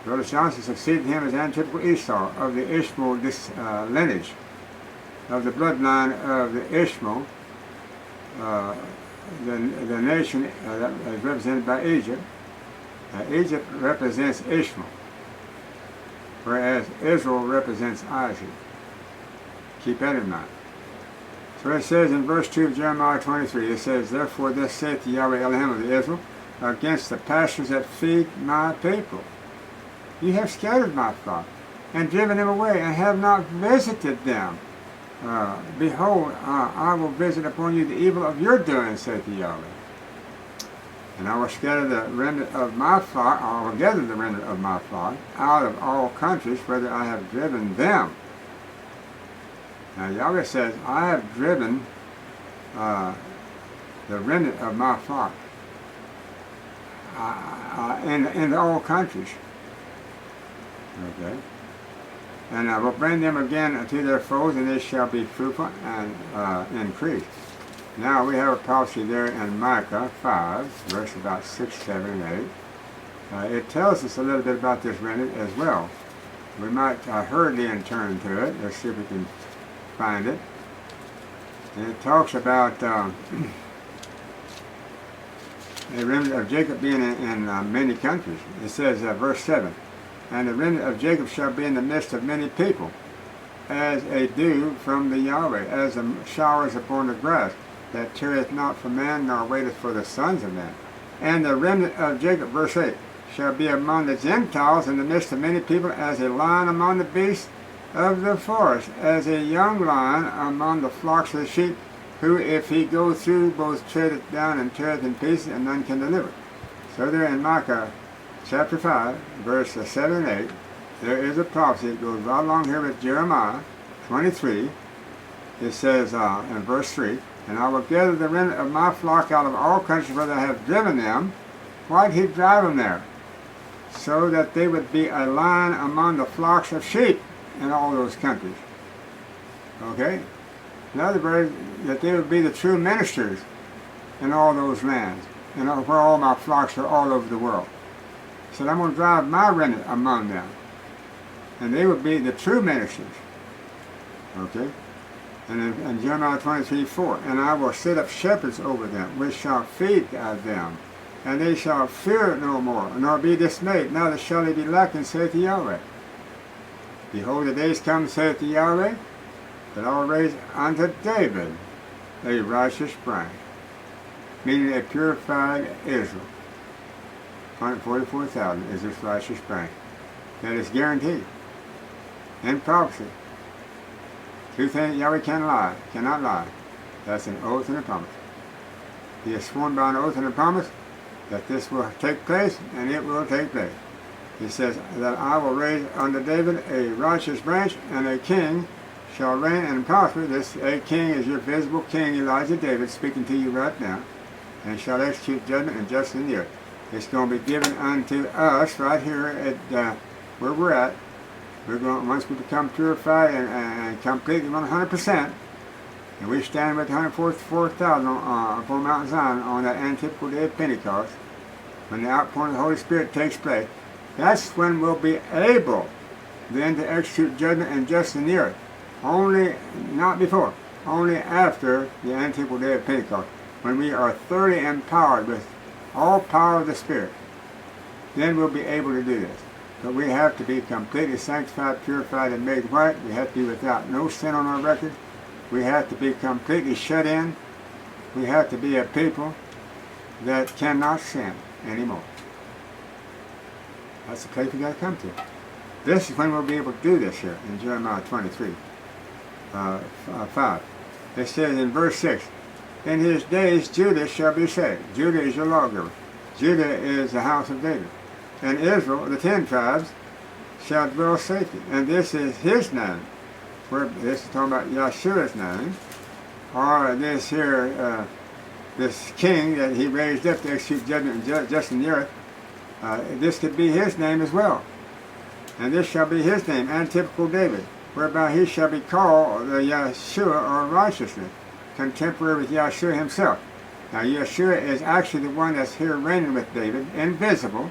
Brother Johnson succeeded him as antithetical Esau of the Ishmael lineage, of the bloodline of the Ishmael, the nation that is represented by Egypt. Egypt represents Ishmael, whereas Israel represents Isaac. Keep that in mind. So it says in verse 2 of Jeremiah 23, it says, therefore thus saith the Yahweh Elohim of Israel, against the pastures that feed my people. You have scattered my flock, and driven them away, and have not visited them. Behold, I will visit upon you the evil of your doing, saith the Yahweh. And I will scatter the remnant of my flock, I will gather the remnant of my flock out of all countries, whether I have driven them. Now Yahweh says, I have driven the remnant of my flock in all countries. Okay. And I will bring them again to their foes, and they shall be fruitful and increase. Now we have a prophecy there in Micah 5, verse about 6, 7, and 8. It tells us a little bit about this remnant as well. We might hurriedly turn to it. Let's see if we can find it. And it talks about the remnant of Jacob being in many countries. It says, verse 7, and the remnant of Jacob shall be in the midst of many people, as a dew from the Yahweh, as the showers upon the grass, that tarrieth not for man, nor waiteth for the sons of men. And the remnant of Jacob, verse 8, shall be among the Gentiles in the midst of many people, as a lion among the beasts of the forest, as a young lion among the flocks of the sheep, who if he go through both treadeth down and teareth in pieces, and none can deliver. So there in Micah chapter 5, verse 7 and 8, there is a prophecy that goes right along here with Jeremiah 23. It says in verse 3, and I will gather the remnant of my flock out of all countries where I have driven them. Why did he drive them there? So that they would be a lion among the flocks of sheep in all those countries. Okay? In other words, that they would be the true ministers in all those lands, and where all my flocks are all over the world. He said, I'm going to drive my remnant among them, and they would be the true ministers. Okay? And in Jeremiah 23:4, and I will set up shepherds over them, which shall feed them, and they shall fear no more, nor be dismayed, neither shall they be lacking, saith the Yahweh. Behold, the days come, saith the Yahweh, that I will raise unto David a righteous branch, meaning a purified Israel. 144,000 is this righteous branch. That is guaranteed in prophecy. Two things Yahweh cannot lie. That's an oath and a promise. He has sworn by an oath and a promise that this will take place, and it will take place. He says that I will raise unto David a righteous branch, and a king shall reign and prosper. This a king is your visible king, Elijah David, speaking to you right now, and shall execute judgment and justice in the earth. It's going to be given unto us right here at where we're at. We're going, once we become purified and completely 100%, and we stand with 144,000 upon Mount Zion on that antithetical day of Pentecost, when the outpouring of the Holy Spirit takes place, that's when we'll be able then to execute judgment and justice in the earth. Only, not before, only after the antithetical day of Pentecost, when we are thoroughly empowered with all power of the Spirit, then we'll be able to do this. But we have to be completely sanctified, purified, and made white. We have to be without no sin on our record. We have to be completely shut in. We have to be a people that cannot sin anymore. That's the place we got to come to. This is when we'll be able to do this here in Jeremiah 23, 5. It says in verse 6, in his days Judah shall be saved. Judah is your lawgiver. Judah is the house of David. And Israel, the 10 tribes, shall dwell safely. And this is his name. Where this is talking about Yahshua's name. Or this here, this king that he raised up to execute judgment and justice in the earth. This could be his name as well. And this shall be his name, antitypical David, whereby he shall be called the Yahshua, or righteousness, contemporary with Yahshua himself. Now Yahshua is actually the one that's here reigning with David, invisible,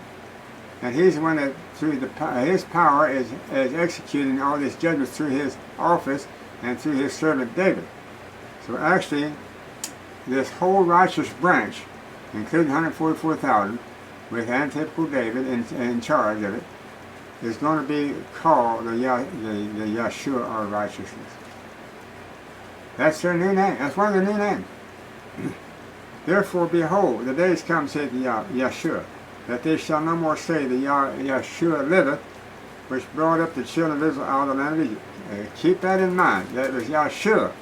and he's the one that through his power is executing all these judgments through his office and through his servant David. So actually, this whole righteous branch, including 144,000, with antitypical David in charge of it, is going to be called the Yahshua, or righteousness. That's their new name. That's one of their new names. Therefore, behold, the days come, saith Yahshua, that they shall no more say, the Yahshua liveth, which brought up the children of Israel out of the land of Egypt. Keep that in mind. That it was Yahshua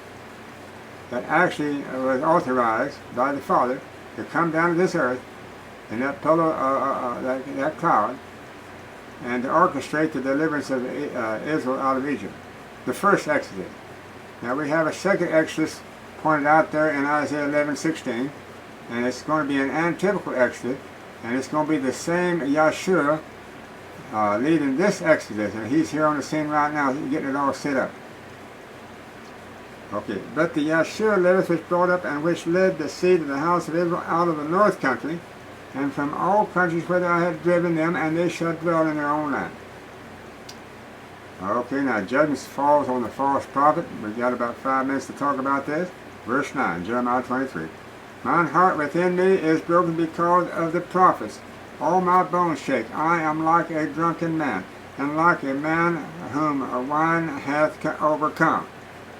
that actually was authorized by the Father to come down to this earth in that pillar, that cloud, and to orchestrate the deliverance of Israel out of Egypt. The first Exodus. Now we have a second Exodus pointed out there in Isaiah 11:16, and it's going to be an antitypical Exodus, and it's going to be the same Yahshua leading this Exodus, and he's here on the scene right now, getting it all set up. Okay, but the Yahshua liveth, which brought up and which led the seed of the house of Israel out of the north country, and from all countries whither I had driven them, and they shall dwell in their own land. Okay, now judgment falls on the false prophet. We've got about 5 minutes to talk about this. Verse 9, Jeremiah 23. Mine heart within me is broken because of the prophets. All my bones shake. I am like a drunken man, and like a man whom wine hath overcome.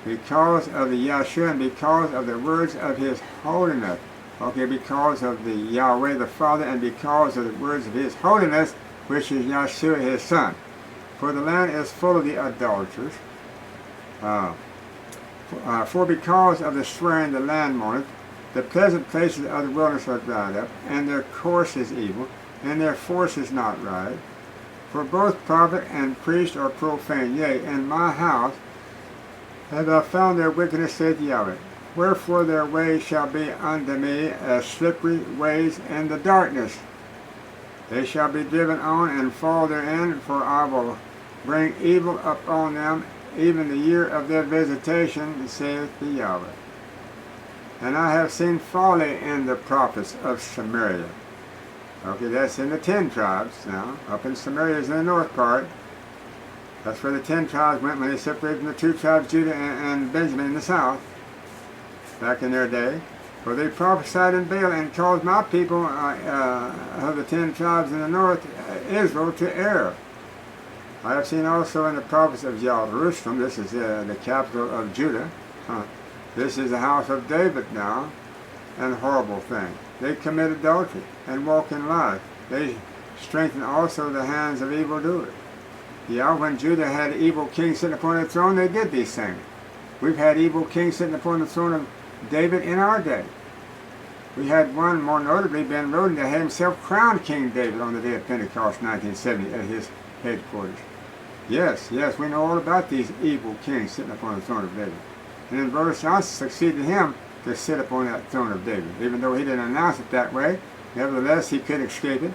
Because of the Yahshua, and because of the words of his holiness. Okay, because of the Yahweh the Father, and because of the words of his holiness, which is Yahshua his Son. For the land is full of the idolaters. For because of the swearing the land mourneth, the pleasant places of the wilderness are dried up, and their course is evil, and their force is not right. For both prophet and priest are profane. Yea, in my house have I found their wickedness, saith Yahweh. Wherefore their ways shall be unto me as slippery ways in the darkness. They shall be driven on and fall therein, for I will bring evil upon them, even the year of their visitation, saith the Yahweh. And I have seen folly in the prophets of Samaria. Okay, that's in the 10 tribes now. Up in Samaria is in the north part. That's where the 10 tribes went when they separated from the 2 tribes, Judah and Benjamin in the south, back in their day. For they prophesied in Baal and caused my people of the 10 tribes in the north, Israel, to err. I have seen also in the prophets of Jerusalem, this is the capital of Judah. This is the house of David now, and a horrible thing. They commit adultery and walk in lies. They strengthen also the hands of evildoers. Yeah, when Judah had evil kings sitting upon the throne, they did these things. We've had evil kings sitting upon the throne of David in our day. We had one, more notably, Ben Roden, that had himself crowned King David on the day of Pentecost, 1970, at his headquarters. Yes, we know all about these evil kings sitting upon the throne of David. And then Brother Johnson succeeded him to sit upon that throne of David. Even though he didn't announce it that way, nevertheless, he could escape it.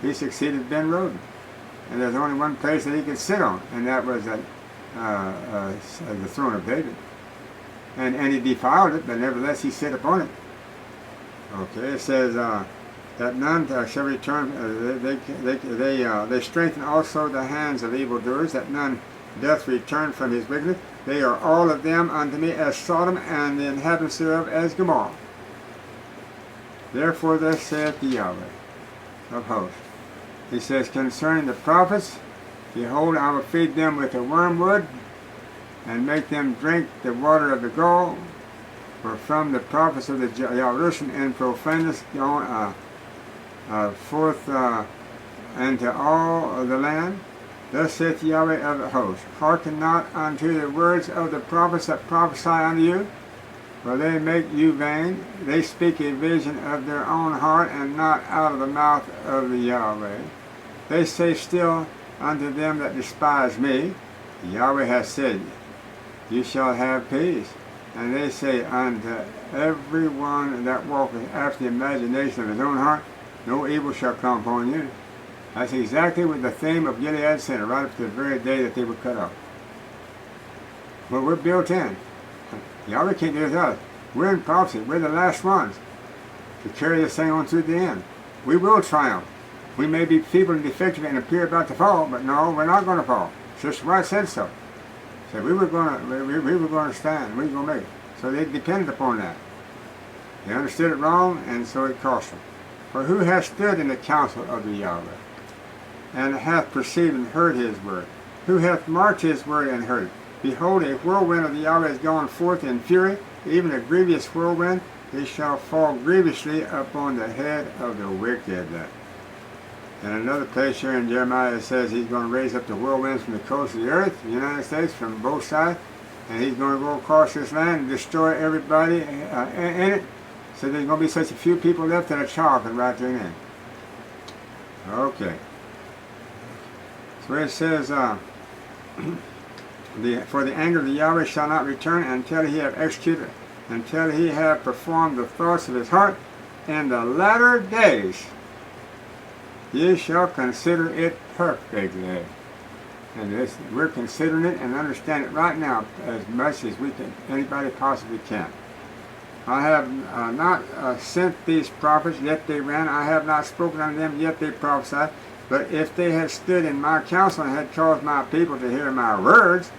He succeeded Ben Roden. And there's only one place that he could sit on, and that was at the throne of David. And he defiled it, but nevertheless he sat upon it. Okay, it says that none shall return. They strengthen also the hands of evildoers, that none doth return from his wickedness. They are all of them unto me as Sodom, and the inhabitants thereof as Gomorrah. Therefore thus saith the Yahweh of hosts. He says, concerning the prophets, behold, I will feed them with the wormwood, and make them drink the water of the gall, For from the prophets of the Jerusalem in profaneness gone forth into all the land, thus saith Yahweh of the hosts, hearken not unto the words of the prophets that prophesy unto you, for they make you vain. They speak a vision of their own heart, and not out of the mouth of the Yahweh. They say still unto them that despise me, Yahweh hath said, you shall have peace. And they say unto every one that walketh after the imagination of his own heart, no evil shall come upon you. That's exactly what the theme of Gilead said, right up to the very day that they were cut off. But we're built in. Yahweh can't do it with us. We're in prophecy. We're the last ones to carry this thing on through the end. We will triumph. We may be feeble and defective and appear about to fall, but no, we're not going to fall. Just right said so. Said we were going to stand. We were going to make it. So they depended upon that. They understood it wrong, and so it cost them. For who hath stood in the counsel of the Yahweh, and hath perceived and heard his word? Who hath marked his word and heard it? Behold, a whirlwind of the Yahweh is gone forth in fury, even a grievous whirlwind. It shall fall grievously upon the head of the wicked. In another place here in Jeremiah it says he's going to raise up the whirlwinds from the coast of the earth, the United States, from both sides, and he's going to go across this land and destroy everybody in it. So there's going to be such a few people left that a child can write their name. Okay. So it says, for the anger of the Yahweh shall not return until he have executed, until he have performed the thoughts of his heart. In the latter days ye shall consider it perfectly. And this, we're considering it and understand it right now as much as we can, anybody possibly can. I have not sent these prophets, yet they ran. I have not spoken unto them, yet they prophesied. But if they had stood in my counsel and had caused my people to hear my words,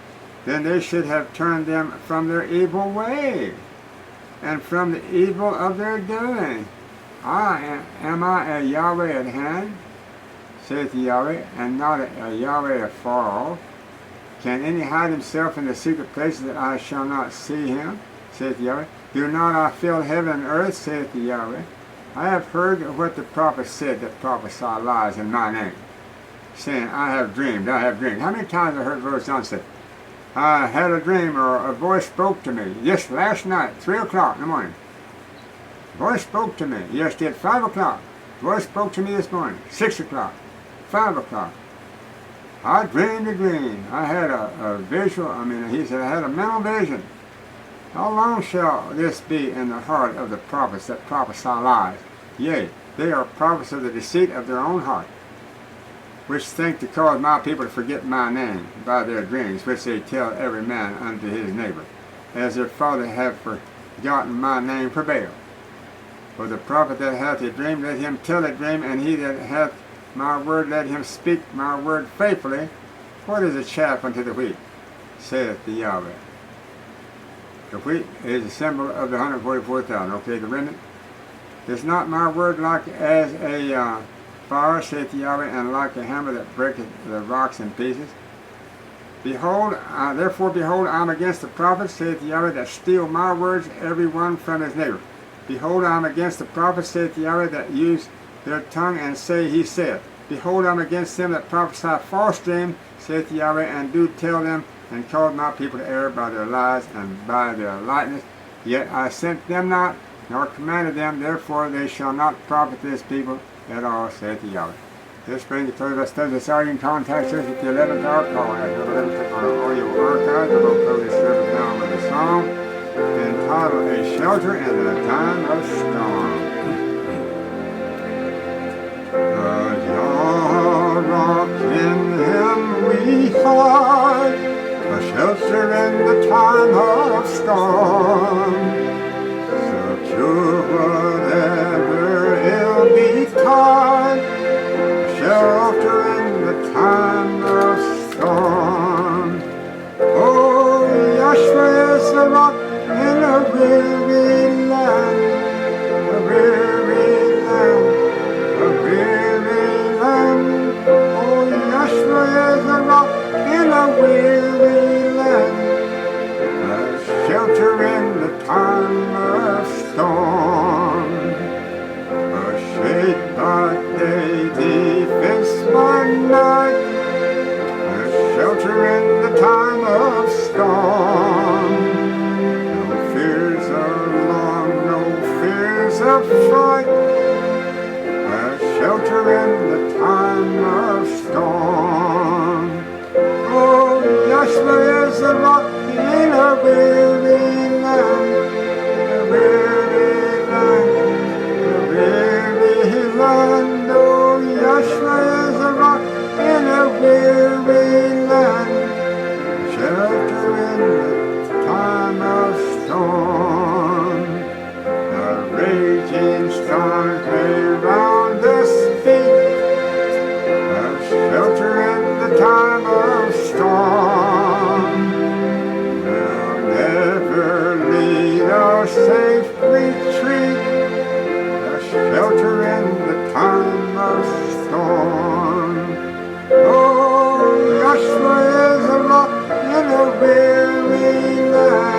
then they should have turned them from their evil way, and from the evil of their doing. Am I a Yahweh at hand, saith Yahweh, and not a Yahweh afar off? Can any hide himself in the secret places that I shall not see him, saith Yahweh? Do not I fill heaven and earth, saith Yahweh? I have heard what the prophets said that prophesy lies in my name, saying, I have dreamed, I have dreamed. How many times have I heard Brother John say, I had a dream, or a voice spoke to me, just last night, 3 o'clock in the morning. A voice spoke to me, yesterday at 5 o'clock. A voice spoke to me this morning, 6 o'clock, 5 o'clock. I dreamed a dream. I had a visual, he said, I had a mental vision. How long shall this be in the heart of the prophets that prophesy lies? Yea, they are prophets of the deceit of their own heart, which think to cause my people to forget my name by their dreams, which they tell every man unto his neighbor, as their father have forgotten my name for Baal. For the prophet that hath a dream, let him tell a dream, and he that hath my word, let him speak my word faithfully. What is the chaff unto the wheat, saith the Yahweh? The wheat is a symbol of the 144,000. Okay, the remnant. Is not my word like as a fire, saith Yahweh, and like a hammer that breaketh the rocks in pieces? Behold, therefore behold, I am against the prophets, saith Yahweh, that steal my words, every one from his neighbor. Behold, I am against the prophets, saith Yahweh, that use their tongue and say, he saith. Behold, I am against them that prophesy false dreams, saith Yahweh, and do tell them, and cause my people to err by their lies and by their lightness. Yet I sent them not, nor commanded them, therefore they shall not profit this people at all, saith Yahweh. This brings the close of our study. This hour you can contact us at the 11th hour. Call at the 11th on our audio archive. We'll close this service down with a song entitled A Shelter in the Time of Storm. Rock in him we hide, a shelter in the time of storm. Secure whatever ill betide, a shelter in the time of storm. Oh, Yahweh is a rock in a weary land, a weary land, a weary land. Oh, Yahweh is a rock in a weary land, a shelter in the time storm. A shade by day, defense by night, a shelter in the time of storm. No fears along, no fears of fright, a shelter in the time of storm. Oh, Yahweh is a rock in a weary land, a weary land, a weary land. Oh, Yahweh is a rock in a weary land, shelter in the time of storm. The raging storms may round us beat, a shelter in the time of storm. Will never lead our safe retreat, a shelter in the time of storm. Oh, Yahweh is a rock in a weary land.